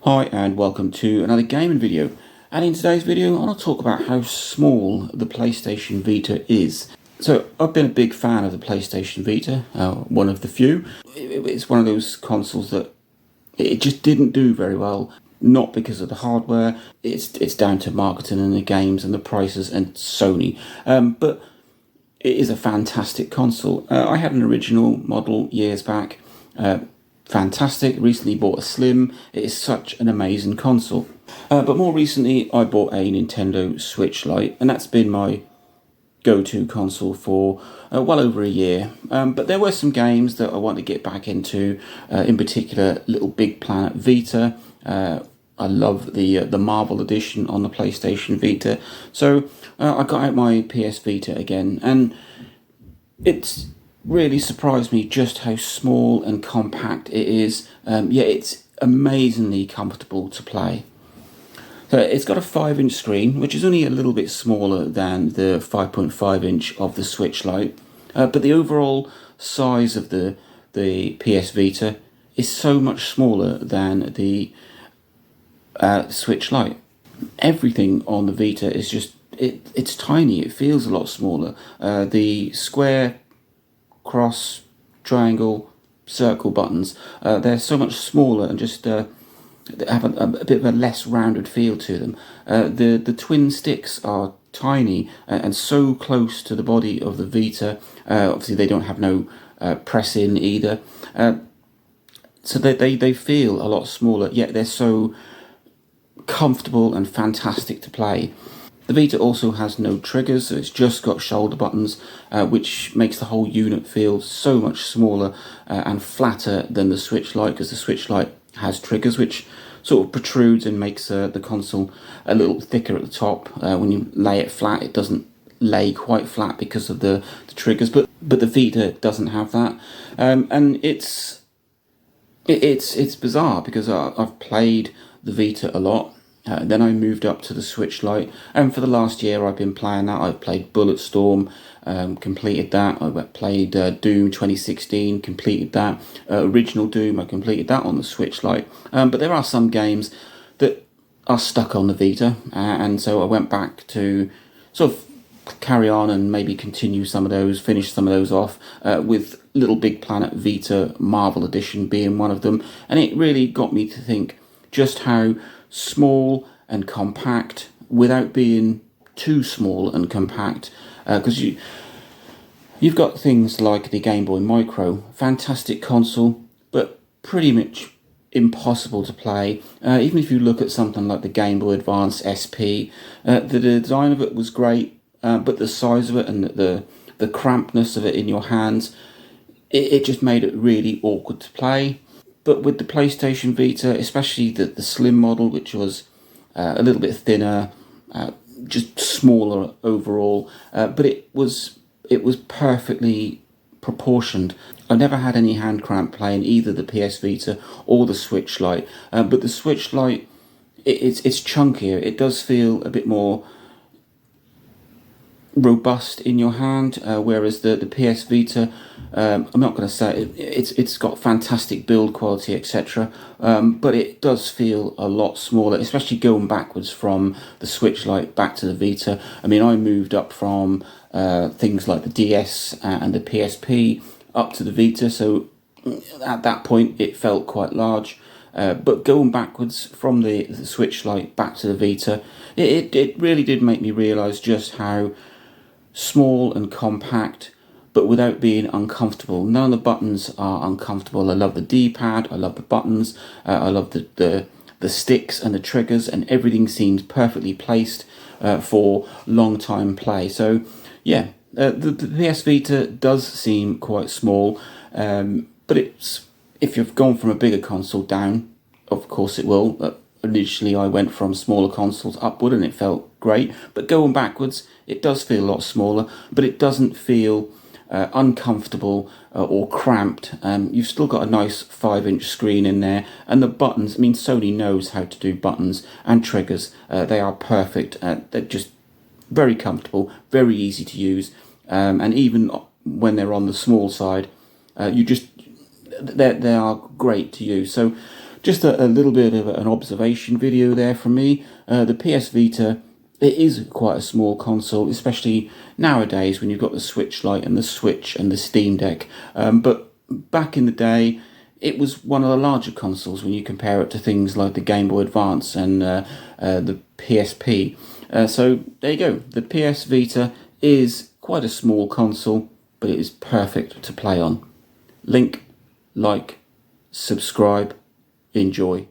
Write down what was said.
Hi and welcome to another gaming video, and in today's video I want to talk about how small the PlayStation Vita is. So I've been a big fan of the PlayStation Vita, one of the few. It's one of those consoles that it just didn't do very well, not because of the hardware, it's down to marketing and the games and the prices and Sony, but it is a fantastic console. I had an original model years back. Fantastic. Recently bought a Slim. It is such an amazing console. But more recently I bought a Nintendo Switch Lite, and that's been my go-to console for well over a year. But there were some games that I want to get back into, in particular Little Big Planet Vita. I love the Marvel edition on the PlayStation Vita. So I got out my PS Vita again, and it's really surprised me just how small and compact it is. Yet it's amazingly comfortable to play. So it's got a 5-inch screen, which is only a little bit smaller than the 5.5 inch of the Switch Lite. But the overall size of the PS Vita is so much smaller than the Switch Lite. Everything on the Vita is just, it's tiny. It feels a lot smaller. The square, cross, triangle, circle buttons, they're so much smaller and just have a bit of a less rounded feel to them. The twin sticks are tiny and so close to the body of the Vita. Obviously they don't have no press in either, so they feel a lot smaller, yet they're so comfortable and fantastic to play. The Vita also has no triggers, so it's just got shoulder buttons, which makes the whole unit feel so much smaller and flatter than the Switch Lite, because the Switch Lite has triggers which sort of protrudes and makes the console a little thicker at the top. When you lay it flat, it doesn't lay quite flat because of the triggers, but the Vita doesn't have that, and it's bizarre because I've played the Vita a lot. Then I moved up to the Switch Lite, and for the last year I've been playing that. I've played Bulletstorm, completed that. I played Doom 2016, completed that. Original Doom, I completed that on the Switch Lite. But there are some games that are stuck on the Vita, and so I went back to sort of carry on and maybe continue some of those, finish some of those off, with Little Big Planet Vita Marvel Edition being one of them. And it really got me to think just how small and compact without being too small and compact, because you've got things like the Game Boy Micro, fantastic console, but pretty much impossible to play. Even if you look at something like the Game Boy Advance SP, the design of it was great, but the size of it and the crampedness of it in your hands, it just made it really awkward to play. But with the PlayStation Vita, especially the Slim model, which was a little bit thinner, just smaller overall, but it was perfectly proportioned. I never had any hand cramp playing either the PS Vita or the Switch Lite, but the Switch Lite, it's chunkier. It does feel a bit more robust in your hand, whereas the PS Vita, I'm not going to say it's got fantastic build quality, etc., but it does feel a lot smaller, especially going backwards from the Switch Lite back to the Vita. I mean, I moved up from things like the DS and the PSP up to the Vita, so at that point it felt quite large. But going backwards from the Switch Lite back to the Vita, it really did make me realise just how small and compact, but without being uncomfortable. None of the buttons are uncomfortable. I love the D-pad, I love the buttons, I love the sticks and the triggers, and everything seems perfectly placed for long time play. So yeah, the PS Vita does seem quite small, but if you've gone from a bigger console down, of course it will. Initially I went from smaller consoles upward and it felt great, but going backwards it does feel a lot smaller, but it doesn't feel uncomfortable or cramped. You've still got a nice 5-inch screen in there, and the buttons, I mean, Sony knows how to do buttons and triggers. They are perfect. They're just very comfortable, very easy to use, and even when they're on the small side, they are great to use. So just a little bit of an observation video there from me. The PS Vita, it is quite a small console, especially nowadays when you've got the Switch Lite and the Switch and the Steam Deck. But back in the day, it was one of the larger consoles when you compare it to things like the Game Boy Advance and the PSP. So there you go. The PS Vita is quite a small console, but it is perfect to play on. Link, like, subscribe, enjoy.